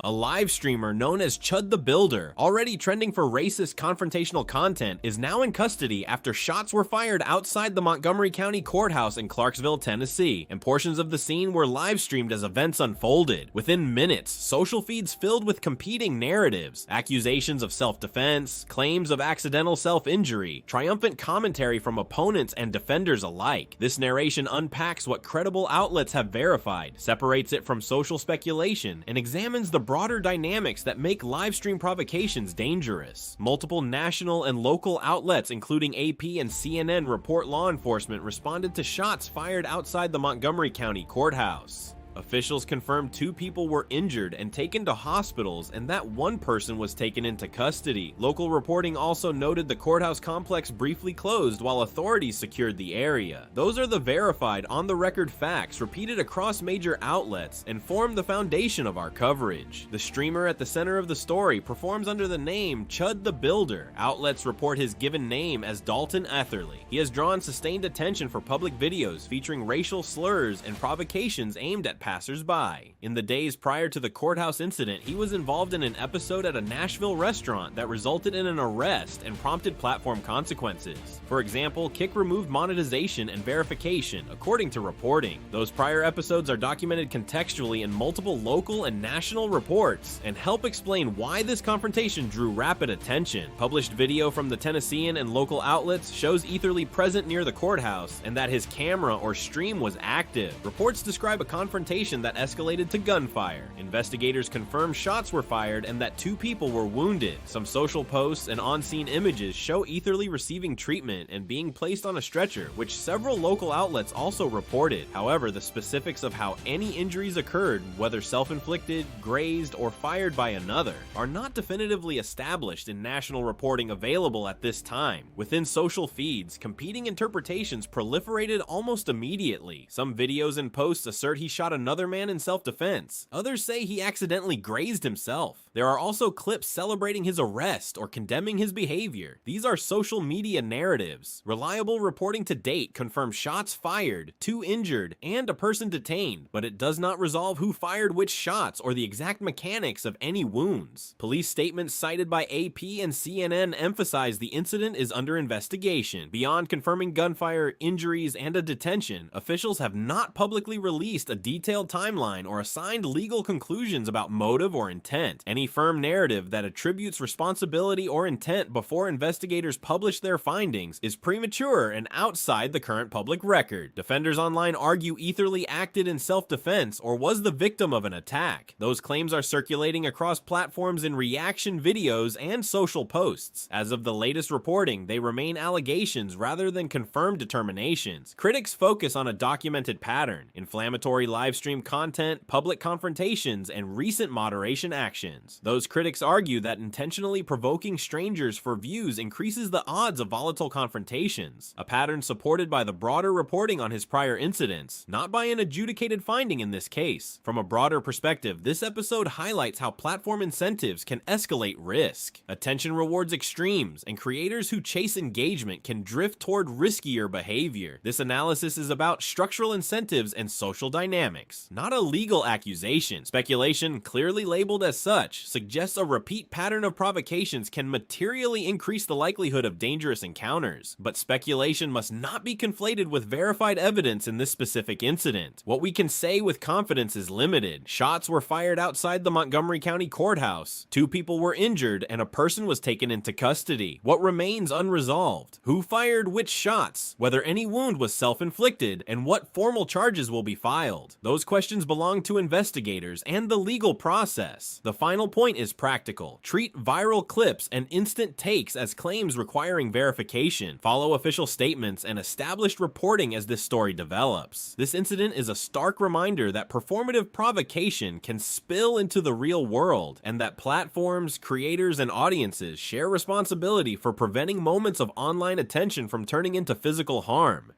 A live streamer known as Chud the Builder, already trending for racist confrontational content, is now in custody after shots were fired outside the Montgomery County Courthouse in Clarksville, Tennessee, and portions of the scene were live streamed as events unfolded. Within minutes, social feeds filled with competing narratives, accusations of self-defense, claims of accidental self-injury, triumphant commentary from opponents and defenders alike. This narration unpacks what credible outlets have verified, separates it from social speculation, and examines the broader dynamics that make live stream provocations dangerous. Multiple national and local outlets, including AP and CNN, report law enforcement responded to shots fired outside the Montgomery County Courthouse. Officials confirmed 2 people were injured and taken to hospitals, and that 1 person was taken into custody. Local reporting also noted the courthouse complex briefly closed while authorities secured the area. Those are the verified, on-the-record facts repeated across major outlets and form the foundation of our coverage. The streamer at the center of the story performs under the name Chud the Builder. Outlets report his given name as Dalton Etherly. He has drawn sustained attention for public videos featuring racial slurs and provocations aimed at passers-by. In the days prior to the courthouse incident, he was involved in an episode at a Nashville restaurant that resulted in an arrest and prompted platform consequences. For example, Kick removed monetization and verification, according to reporting. Those prior episodes are documented contextually in multiple local and national reports and help explain why this confrontation drew rapid attention. Published video from the Tennessean and local outlets shows Etherly present near the courthouse and that his camera or stream was active. Reports describe a confrontation that escalated to gunfire. Investigators confirm shots were fired and that 2 people were wounded. Some social posts and on-scene images show Etherly receiving treatment and being placed on a stretcher, which several local outlets also reported. However, the specifics of how any injuries occurred, whether self-inflicted, grazed, or fired by another, are not definitively established in national reporting available at this time. Within social feeds, competing interpretations proliferated almost immediately. Some videos and posts assert he shot another man in self-defense. Others say he accidentally grazed himself. There are also clips celebrating his arrest or condemning his behavior. These are social media narratives. Reliable reporting to date confirms shots fired, 2 injured, and a person detained, but it does not resolve who fired which shots or the exact mechanics of any wounds. Police statements cited by AP and CNN emphasize the incident is under investigation. Beyond confirming gunfire, injuries, and a detention, officials have not publicly released a detailed timeline or assigned legal conclusions about motive or intent. Any firm narrative that attributes responsibility or intent before investigators publish their findings is premature and outside the current public record. Defenders online argue Etherly acted in self-defense or was the victim of an attack. Those claims are circulating across platforms in reaction videos and social posts. As of the latest reporting, they remain allegations rather than confirmed determinations. Critics focus on a documented pattern: inflammatory live stream content, public confrontations, and recent moderation actions. Those critics argue that intentionally provoking strangers for views increases the odds of volatile confrontations, a pattern supported by the broader reporting on his prior incidents, not by an adjudicated finding in this case. From a broader perspective, this episode highlights how platform incentives can escalate risk. Attention rewards extremes, and creators who chase engagement can drift toward riskier behavior. This analysis is about structural incentives and social dynamics, not a legal accusation. Speculation, clearly labeled as such, suggests a repeat pattern of provocations can materially increase the likelihood of dangerous encounters, but speculation must not be conflated with verified evidence in this specific incident. What we can say with confidence is limited. Shots were fired outside the Montgomery County Courthouse. 2 people were injured and a person was taken into custody. What remains unresolved? Who fired which shots? Whether any wound was self-inflicted, and what formal charges will be filed? Those questions belong to investigators and the legal process. The final point is practical. Treat viral clips and instant takes as claims requiring verification. Follow official statements and established reporting as this story develops. This incident is a stark reminder that performative provocation can spill into the real world, and that platforms, creators, and audiences share responsibility for preventing moments of online attention from turning into physical harm.